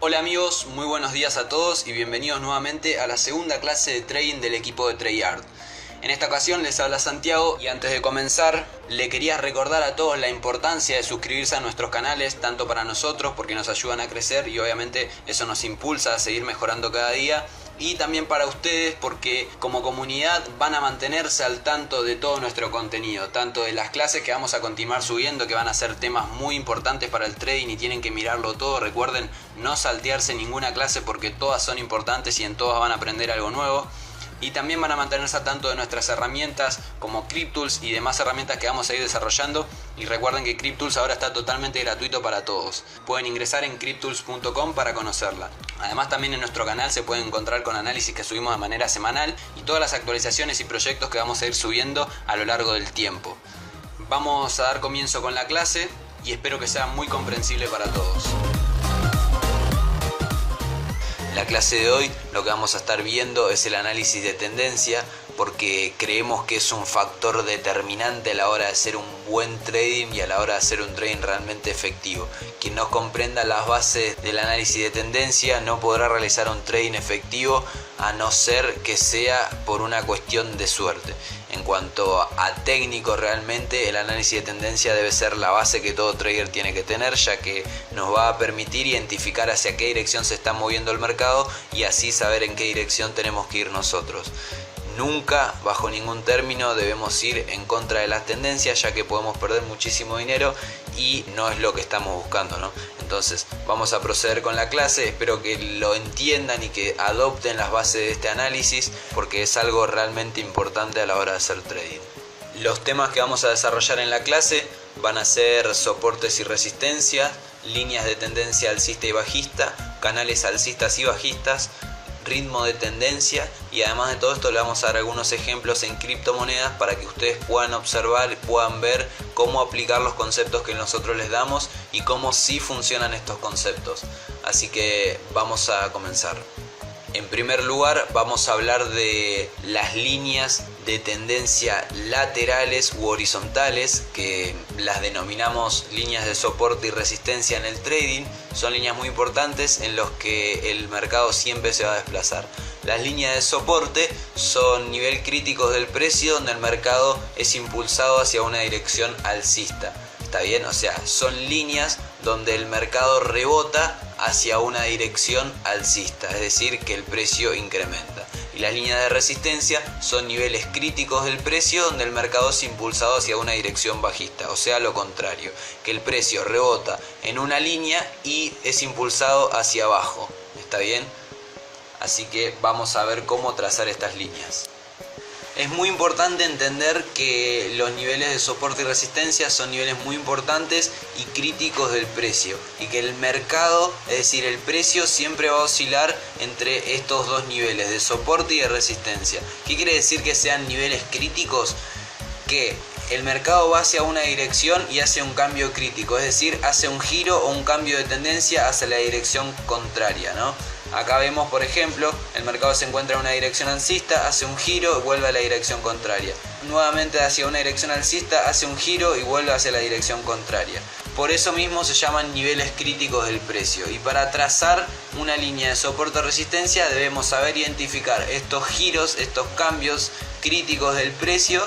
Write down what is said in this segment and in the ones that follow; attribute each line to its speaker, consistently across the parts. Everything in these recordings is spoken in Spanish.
Speaker 1: Hola amigos, muy buenos días a todos y bienvenidos nuevamente a la segunda clase de trading del equipo de TradeYard. En esta ocasión les habla Santiago y antes de comenzar le quería recordar a todos la importancia de suscribirse a nuestros canales, tanto para nosotros porque nos ayudan a crecer y obviamente eso nos impulsa a seguir mejorando cada día, y también para ustedes porque como comunidad van a mantenerse al tanto de todo nuestro contenido, tanto de las clases que vamos a continuar subiendo, que van a ser temas muy importantes para el trading y tienen que mirarlo todo. Recuerden no saltearse ninguna clase porque todas son importantes y en todas van a aprender algo nuevo. Y también van a mantenerse al tanto de nuestras herramientas como Cryptools y demás herramientas que vamos a ir desarrollando. Y recuerden que Cryptools ahora está totalmente gratuito para todos. Pueden ingresar en cryptools.com para conocerla. Además también en nuestro canal se pueden encontrar con análisis que subimos de manera semanal y todas las actualizaciones y proyectos que vamos a ir subiendo a lo largo del tiempo. Vamos a dar comienzo con la clase y espero que sea muy comprensible para todos. En la clase de hoy lo que vamos a estar viendo es el análisis de tendencia, porque creemos que es un factor determinante a la hora de hacer un buen trading y a la hora de hacer un trading realmente efectivo. Quien no comprenda las bases del análisis de tendencia no podrá realizar un trading efectivo a no ser que sea por una cuestión de suerte. En cuanto a técnico, realmente el análisis de tendencia debe ser la base que todo trader tiene que tener, ya que nos va a permitir identificar hacia qué dirección se está moviendo el mercado y así saber en qué dirección tenemos que ir nosotros. Nunca, bajo ningún término, debemos ir en contra de las tendencias, ya que podemos perder muchísimo dinero y no es lo que estamos buscando, ¿no? Entonces, vamos a proceder con la clase. Espero que lo entiendan y que adopten las bases de este análisis, porque es algo realmente importante a la hora de hacer trading. Los temas que vamos a desarrollar en la clase van a ser soportes y resistencias, líneas de tendencia alcista y bajista, canales alcistas y bajistas, ritmo de tendencia, y además de todo esto le vamos a dar algunos ejemplos en criptomonedas para que ustedes puedan observar, puedan ver cómo aplicar los conceptos que nosotros les damos y cómo sí funcionan estos conceptos. Así que vamos a comenzar. En primer lugar vamos a hablar de las líneas de tendencia laterales u horizontales, que las denominamos líneas de soporte y resistencia en el trading. Son líneas muy importantes en los que el mercado siempre se va a desplazar. Las líneas de soporte son nivel críticos del precio donde el mercado es impulsado hacia una dirección alcista. ¿Está bien? O sea, son líneas donde el mercado rebota hacia una dirección alcista, es decir, que el precio incrementa. Y las líneas de resistencia son niveles críticos del precio donde el mercado es impulsado hacia una dirección bajista, o sea, lo contrario, que el precio rebota en una línea y es impulsado hacia abajo. ¿Está bien? Así que vamos a ver cómo trazar estas líneas. Es muy importante entender que los niveles de soporte y resistencia son niveles muy importantes y críticos del precio, y que el mercado, es decir, el precio siempre va a oscilar entre estos dos niveles de soporte y de resistencia. ¿Qué quiere decir que sean niveles críticos? Que el mercado va hacia una dirección y hace un cambio crítico, es decir, hace un giro o un cambio de tendencia hacia la dirección contraria, ¿no? Acá vemos, por ejemplo, el mercado se encuentra en una dirección alcista, hace un giro y vuelve a la dirección contraria. Nuevamente hacia una dirección alcista, hace un giro y vuelve hacia la dirección contraria. Por eso mismo se llaman niveles críticos del precio. Y para trazar una línea de soporte o resistencia debemos saber identificar estos giros, estos cambios críticos del precio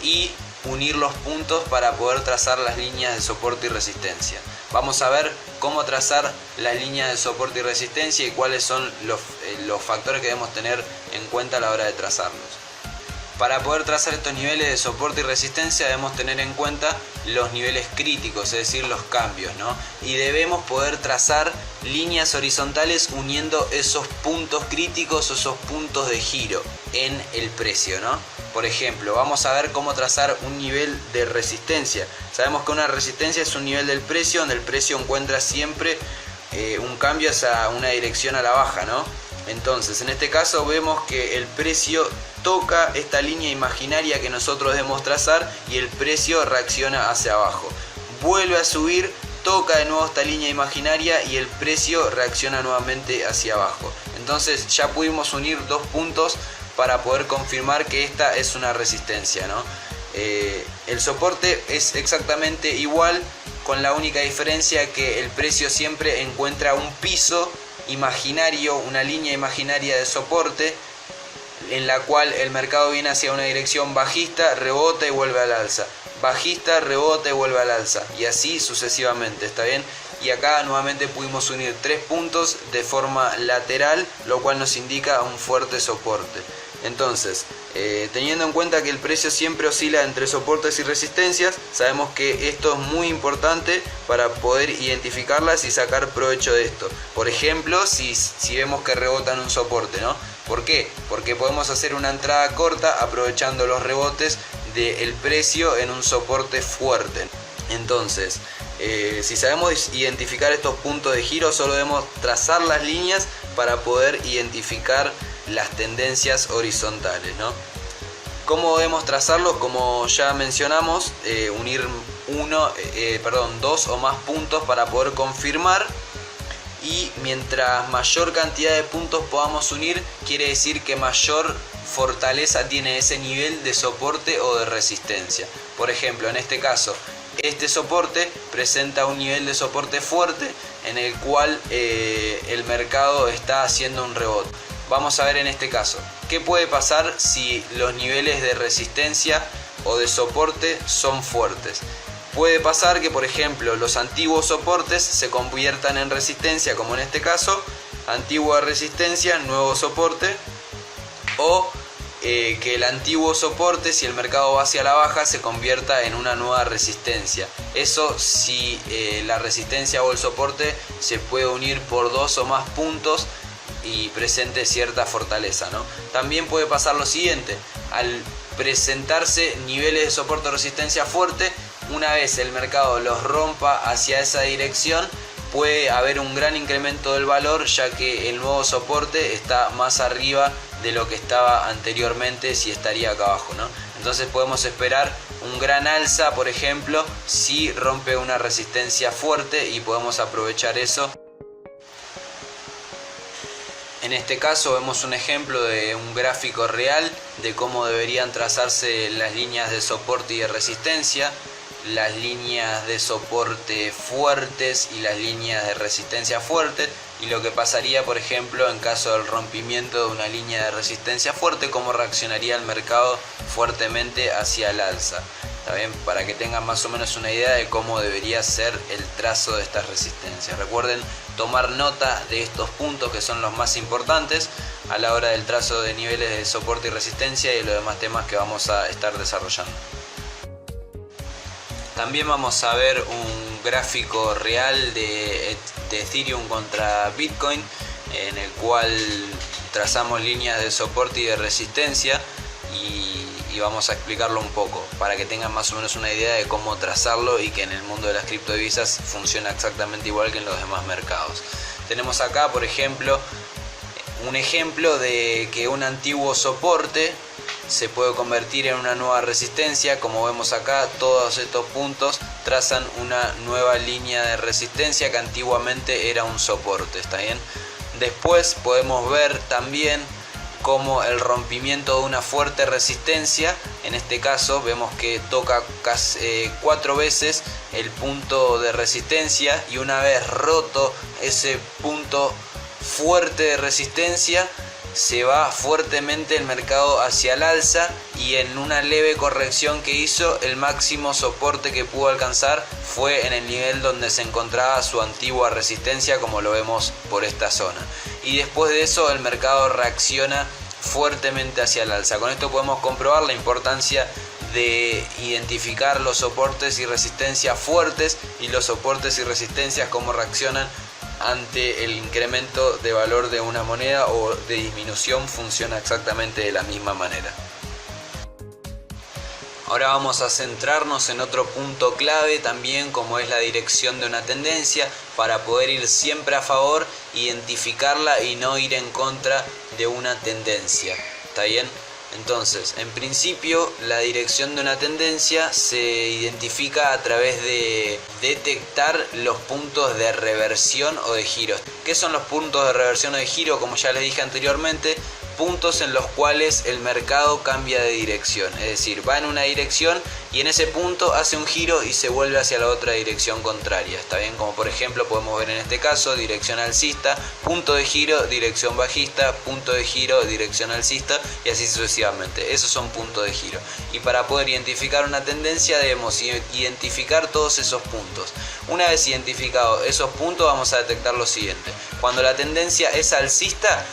Speaker 1: y unir los puntos para poder trazar las líneas de soporte y resistencia. Vamos a ver cómo trazar las líneas de soporte y resistencia y cuáles son los factores que debemos tener en cuenta a la hora de trazarlos. Para poder trazar estos niveles de soporte y resistencia debemos tener en cuenta los niveles críticos, es decir, los cambios, ¿no? Y debemos poder trazar líneas horizontales uniendo esos puntos críticos o esos puntos de giro en el precio, ¿no? Por ejemplo, vamos a ver cómo trazar un nivel de resistencia. Sabemos que una resistencia es un nivel del precio donde el precio encuentra siempre un cambio hacia una dirección a la baja, ¿no? Entonces, en este caso vemos que el precio toca esta línea imaginaria que nosotros debemos trazar y el precio reacciona hacia abajo. Vuelve a subir, toca de nuevo esta línea imaginaria y el precio reacciona nuevamente hacia abajo. Entonces ya pudimos unir dos puntos para poder confirmar que esta es una resistencia, ¿no? El soporte es exactamente igual, con la única diferencia que el precio siempre encuentra un piso imaginario, una línea imaginaria de soporte en la cual el mercado viene hacia una dirección bajista, rebota y vuelve al alza, bajista, rebota y vuelve al alza, y así sucesivamente, ¿está bien? Y acá nuevamente pudimos unir 3 puntos de forma lateral, lo cual nos indica un fuerte soporte. Entonces, teniendo en cuenta que el precio siempre oscila entre soportes y resistencias, sabemos que esto es muy importante para poder identificarlas y sacar provecho de esto. Por ejemplo, si vemos que rebota en un soporte, ¿no? ¿Por qué? Porque podemos hacer una entrada corta aprovechando los rebotes del precio en un soporte fuerte. Entonces, si sabemos identificar estos puntos de giro, solo debemos trazar las líneas para poder identificar las tendencias horizontales, ¿no? ¿Cómo debemos trazarlos? Como ya mencionamos, unir dos o más puntos para poder confirmar, y mientras mayor cantidad de puntos podamos unir, quiere decir que mayor fortaleza tiene ese nivel de soporte o de resistencia. Por ejemplo, en este caso, este soporte presenta un nivel de soporte fuerte en el cual el mercado está haciendo un rebote. Vamos a ver en este caso, ¿qué puede pasar si los niveles de resistencia o de soporte son fuertes? Puede pasar que, por ejemplo, los antiguos soportes se conviertan en resistencia, como en este caso, antigua resistencia, nuevo soporte, o que el antiguo soporte, si el mercado va hacia la baja, se convierta en una nueva resistencia. Eso si la resistencia o el soporte se puede unir por 2 o más puntos y presente cierta fortaleza, ¿no? También puede pasar lo siguiente: al presentarse niveles de soporte o resistencia fuerte, una vez el mercado los rompa hacia esa dirección, puede haber un gran incremento del valor, ya que el nuevo soporte está más arriba de lo que estaba anteriormente, si estaría acá abajo, ¿no? Entonces podemos esperar un gran alza, por ejemplo, si rompe una resistencia fuerte, y podemos aprovechar eso. En este caso vemos un ejemplo de un gráfico real de cómo deberían trazarse las líneas de soporte y de resistencia, las líneas de soporte fuertes y las líneas de resistencia fuertes, y lo que pasaría, por ejemplo, en caso del rompimiento de una línea de resistencia fuerte, cómo reaccionaría el mercado fuertemente hacia el alza. ¿Está bien? Para que tengan más o menos una idea de cómo debería ser el trazo de estas resistencias. Recuerden tomar nota de estos puntos, que son los más importantes a la hora del trazo de niveles de soporte y resistencia, y los demás temas que vamos a estar desarrollando. También vamos a ver un gráfico real de Ethereum contra Bitcoin, en el cual trazamos líneas de soporte y de resistencia, y vamos a explicarlo un poco para que tengan más o menos una idea de cómo trazarlo, y que en el mundo de las criptodivisas funciona exactamente igual que en los demás mercados. Tenemos acá, por ejemplo, un ejemplo de que un antiguo soporte se puede convertir en una nueva resistencia. Como vemos acá, todos estos puntos trazan una nueva línea de resistencia que antiguamente era un soporte, ¿está bien? Después podemos ver también como el rompimiento de una fuerte resistencia, en este caso vemos que toca casi 4 veces el punto de resistencia, y una vez roto ese punto fuerte de resistencia, se va fuertemente el mercado hacia el alza, y en una leve corrección que hizo, el máximo soporte que pudo alcanzar fue en el nivel donde se encontraba su antigua resistencia, como lo vemos por esta zona. Y después de eso el mercado reacciona fuertemente hacia el alza. Con esto podemos comprobar la importancia de identificar los soportes y resistencias fuertes, y los soportes y resistencias cómo reaccionan ante el incremento de valor de una moneda o de disminución. Funciona exactamente de la misma manera. Ahora vamos a centrarnos en otro punto clave también, como es la dirección de una tendencia, para poder ir siempre a favor, identificarla y no ir en contra de una tendencia. ¿Está bien? Entonces, en principio, la dirección de una tendencia se identifica a través de detectar los puntos de reversión o de giro. ¿Qué son los puntos de reversión o de giro? Como ya les dije anteriormente, puntos en los cuales el mercado cambia de dirección, es decir, va en una dirección y en ese punto hace un giro y se vuelve hacia la otra dirección contraria, ¿está bien? Como por ejemplo podemos ver en este caso dirección alcista, punto de giro, dirección bajista, punto de giro, dirección alcista y así sucesivamente. Esos son puntos de giro. Y para poder identificar una tendencia debemos identificar todos esos puntos. Una vez identificados esos puntos vamos a detectar lo siguiente. Cuando la tendencia es alcista,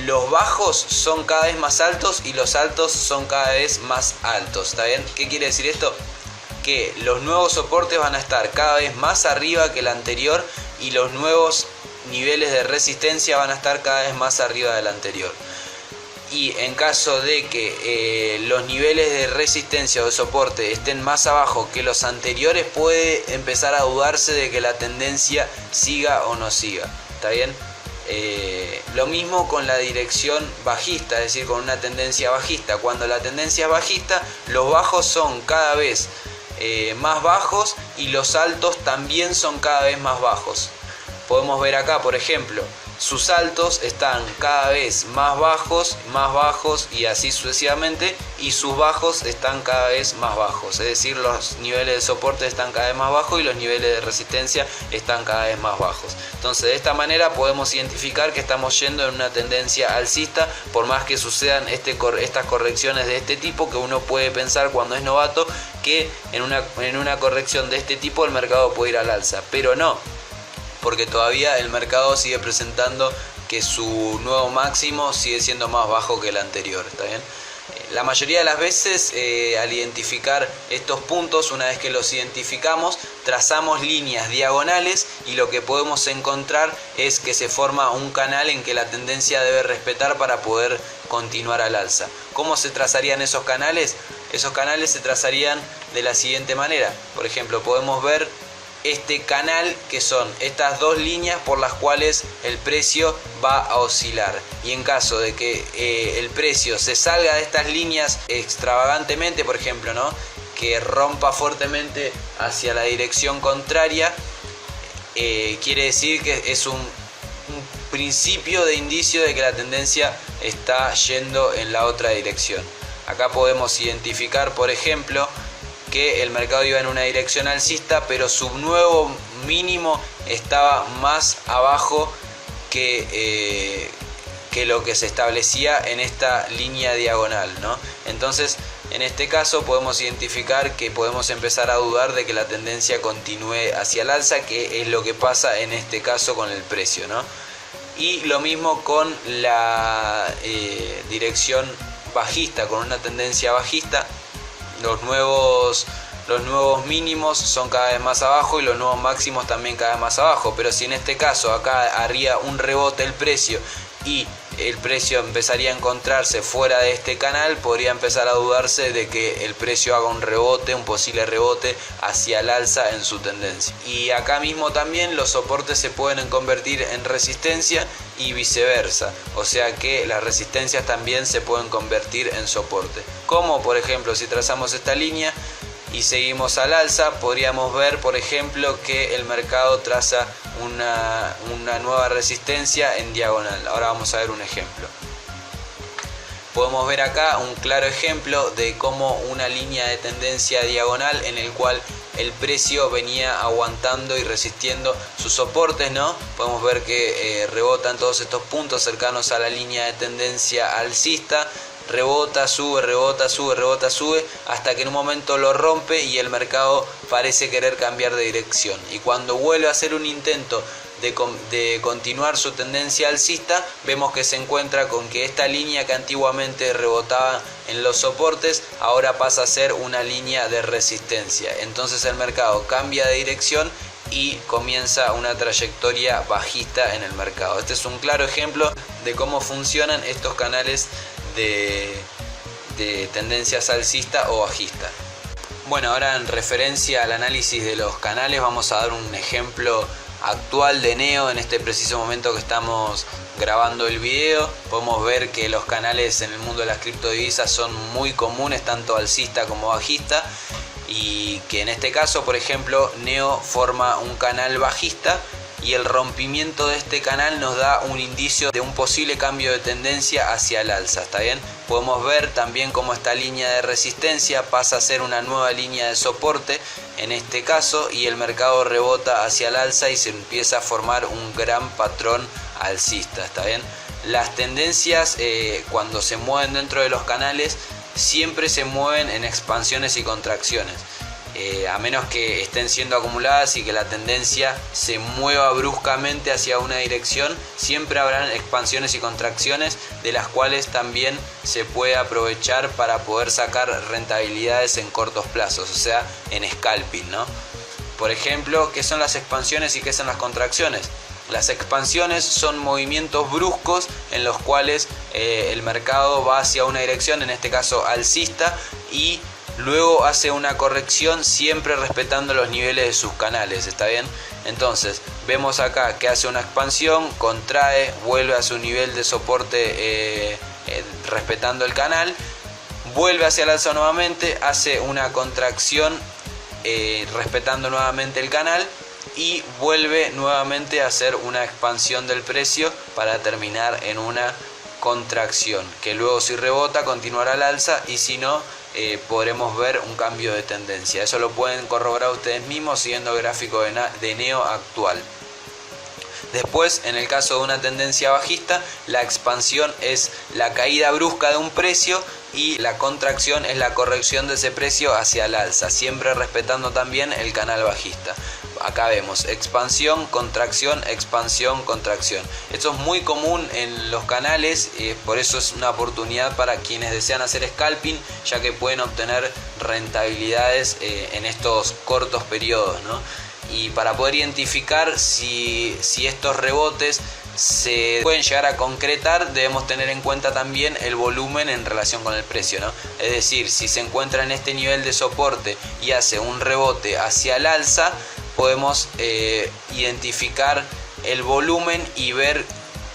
Speaker 1: los bajos son cada vez más altos y los altos son cada vez más altos, ¿está bien? ¿Qué quiere decir esto? Que los nuevos soportes van a estar cada vez más arriba que el anterior y los nuevos niveles de resistencia van a estar cada vez más arriba del anterior. Y en caso de que los niveles de resistencia o de soporte estén más abajo que los anteriores, puede empezar a dudarse de que la tendencia siga o no siga, ¿está bien? Lo mismo con la dirección bajista, es decir, con una tendencia bajista. Cuando la tendencia es bajista, los bajos son cada vez más bajos y los altos también son cada vez más bajos. Podemos ver acá, por ejemplo, sus altos están cada vez más bajos y así sucesivamente, y sus bajos están cada vez más bajos, es decir, los niveles de soporte están cada vez más bajos y los niveles de resistencia están cada vez más bajos. Entonces de esta manera podemos identificar que estamos yendo en una tendencia alcista, por más que sucedan estas correcciones de este tipo, que uno puede pensar cuando es novato que en una corrección de este tipo el mercado puede ir al alza, pero no, porque todavía el mercado sigue presentando que su nuevo máximo sigue siendo más bajo que el anterior, ¿está bien? La mayoría de las veces al identificar estos puntos, una vez que los identificamos, trazamos líneas diagonales y lo que podemos encontrar es que se forma un canal en que la tendencia debe respetar para poder continuar al alza. ¿Cómo se trazarían esos canales? Esos canales se trazarían de la siguiente manera. Por ejemplo, podemos ver este canal, que son estas dos líneas por las cuales el precio va a oscilar, y en caso de que el precio se salga de estas líneas extravagantemente, por ejemplo, ¿no?, que rompa fuertemente hacia la dirección contraria, quiere decir que es un principio de indicio de que la tendencia está yendo en la otra dirección. Acá podemos identificar, por ejemplo, que el mercado iba en una dirección alcista, pero su nuevo mínimo estaba más abajo que lo que se establecía en esta línea diagonal, ¿no? Entonces, en este caso podemos identificar que podemos empezar a dudar de que la tendencia continúe hacia el alza, que es lo que pasa en este caso con el precio, ¿no? Y lo mismo con la dirección bajista, con una tendencia bajista. Los nuevos mínimos son cada vez más abajo y los nuevos máximos también cada vez más abajo, pero si en este caso acá haría un rebote el precio y el precio empezaría a encontrarse fuera de este canal, podría empezar a dudarse de que el precio haga un rebote, un posible rebote hacia el alza en su tendencia. Y acá mismo también los soportes se pueden convertir en resistencia y viceversa, o sea que las resistencias también se pueden convertir en soporte. Como por ejemplo, si trazamos esta línea y seguimos al alza, podríamos ver, por ejemplo, que el mercado traza una nueva resistencia en diagonal. Ahora vamos a ver un ejemplo. Podemos ver acá un claro ejemplo de cómo una línea de tendencia diagonal en el cual el precio venía aguantando y resistiendo sus soportes, ¿no? Podemos ver que rebotan todos estos puntos cercanos a la línea de tendencia alcista, rebota, sube, rebota, sube, rebota, sube, hasta que en un momento lo rompe y el mercado parece querer cambiar de dirección. Y cuando vuelve a hacer un intento de continuar su tendencia alcista, vemos que se encuentra con que esta línea que antiguamente rebotaba en los soportes ahora pasa a ser una línea de resistencia. Entonces el mercado cambia de dirección y comienza una trayectoria bajista en el mercado. Este es un claro ejemplo de cómo funcionan estos canales de tendencias alcista o bajista. Bueno, ahora en referencia al análisis de los canales vamos a dar un ejemplo actual de NEO. En este preciso momento que estamos grabando el video, podemos ver que los canales en el mundo de las criptodivisas son muy comunes, tanto alcista como bajista, y que en este caso, por ejemplo, NEO forma un canal bajista y el rompimiento de este canal nos da un indicio de un posible cambio de tendencia hacia el alza, ¿está bien? Podemos ver también cómo esta línea de resistencia pasa a ser una nueva línea de soporte en este caso, y el mercado rebota hacia el alza y se empieza a formar un gran patrón alcista, ¿está bien? Las tendencias cuando se mueven dentro de los canales siempre se mueven en expansiones y contracciones, a menos que estén siendo acumuladas y que la tendencia se mueva bruscamente hacia una dirección. Siempre habrán expansiones y contracciones de las cuales también se puede aprovechar para poder sacar rentabilidades en cortos plazos, o sea, en scalping, ¿no? Por ejemplo, ¿qué son las expansiones y qué son las contracciones? Las expansiones son movimientos bruscos en los cuales el mercado va hacia una dirección, en este caso alcista, y luego hace una corrección siempre respetando los niveles de sus canales, ¿está bien? Entonces vemos acá que hace una expansión, contrae, vuelve a su nivel de soporte respetando el canal, vuelve hacia el alza nuevamente, hace una contracción respetando nuevamente el canal y vuelve nuevamente a hacer una expansión del precio para terminar en una contracción, que luego si rebota continuará al alza y si no podremos ver un cambio de tendencia. Eso lo pueden corroborar ustedes mismos siguiendo el gráfico de NEO actual. Después, en el caso de una tendencia bajista, la expansión es la caída brusca de un precio y la contracción es la corrección de ese precio hacia el alza, siempre respetando también el canal bajista. Acá vemos expansión, contracción, expansión, contracción. Esto es muy común en los canales, por eso es una oportunidad para quienes desean hacer scalping, ya que pueden obtener rentabilidades en estos cortos periodos, ¿no? Y para poder identificar si estos rebotes se pueden llegar a concretar, debemos tener en cuenta también el volumen en relación con el precio, ¿no? Es decir, si se encuentra en este nivel de soporte y hace un rebote hacia el alza, podemos identificar el volumen y ver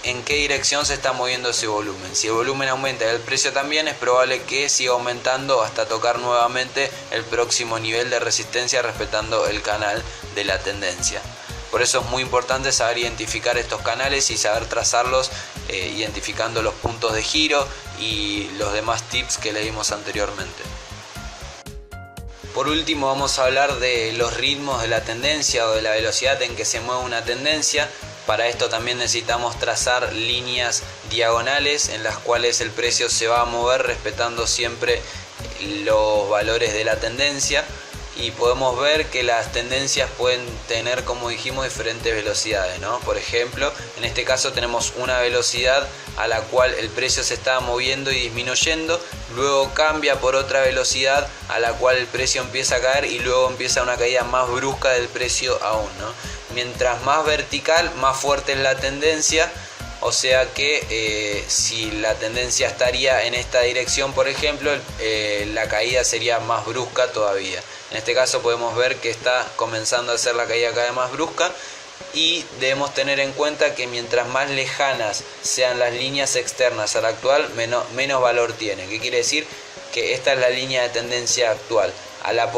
Speaker 1: en qué dirección se está moviendo ese volumen. Si el volumen aumenta y el precio también, es probable que siga aumentando hasta tocar nuevamente el próximo nivel de resistencia respetando el canal de la tendencia. Por eso es muy importante saber identificar estos canales y saber trazarlos identificando los puntos de giro y los demás tips que leímos anteriormente. Por último, vamos a hablar de los ritmos de la tendencia o de la velocidad en que se mueve una tendencia. Para esto también necesitamos trazar líneas diagonales en las cuales el precio se va a mover respetando siempre los valores de la tendencia, y podemos ver que las tendencias pueden tener, como dijimos, diferentes velocidades, ¿no? Por ejemplo, en este caso tenemos una velocidad a la cual el precio se está moviendo y disminuyendo, luego cambia por otra velocidad a la cual el precio empieza a caer y luego empieza una caída más brusca del precio aún, ¿no? Mientras más vertical, más fuerte es la tendencia, o sea que si la tendencia estaría en esta dirección, por ejemplo, la caída sería más brusca todavía. En este caso podemos ver que está comenzando a hacer la caída cada vez más brusca, y debemos tener en cuenta que mientras más lejanas sean las líneas externas a la actual, menos valor tiene. ¿Qué quiere decir? Que esta es la línea de tendencia actual. A la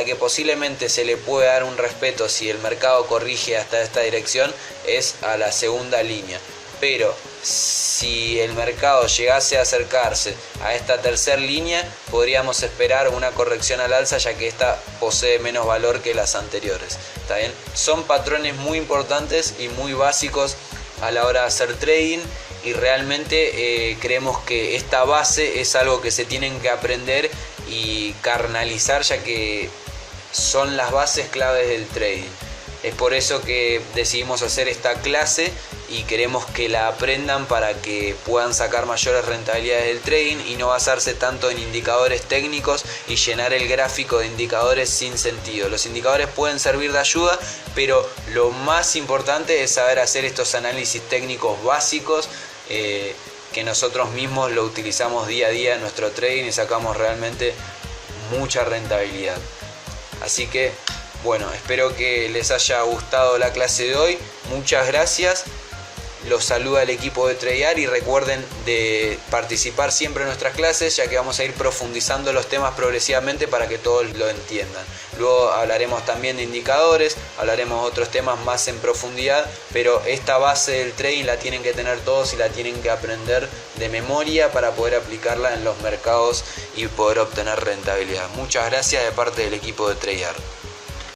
Speaker 1: que posiblemente se le puede dar un respeto si el mercado corrige hasta esta dirección es a la segunda línea. Pero si el mercado llegase a acercarse a esta tercera línea, podríamos esperar una corrección al alza, ya que esta posee menos valor que las anteriores. ¿Está bien? Son patrones muy importantes y muy básicos a la hora de hacer trading, y realmente creemos que esta base es algo que se tienen que aprender y carnalizar, ya que son las bases claves del trading. Es por eso que decidimos hacer esta clase y queremos que la aprendan para que puedan sacar mayores rentabilidades del trading y no basarse tanto en indicadores técnicos y llenar el gráfico de indicadores sin sentido. Los indicadores pueden servir de ayuda, pero lo más importante es saber hacer estos análisis técnicos básicos que nosotros mismos lo utilizamos día a día en nuestro trading y sacamos realmente mucha rentabilidad. Así que bueno, espero que les haya gustado la clase de hoy. Muchas gracias. los saluda el equipo de Treyar y recuerden de participar siempre en nuestras clases, ya que vamos a ir profundizando los temas progresivamente para que todos lo entiendan. Luego hablaremos también de indicadores, hablaremos otros temas más en profundidad, pero esta base del trading la tienen que tener todos y la tienen que aprender de memoria para poder aplicarla en los mercados y poder obtener rentabilidad. Muchas gracias de parte del equipo de Treyar.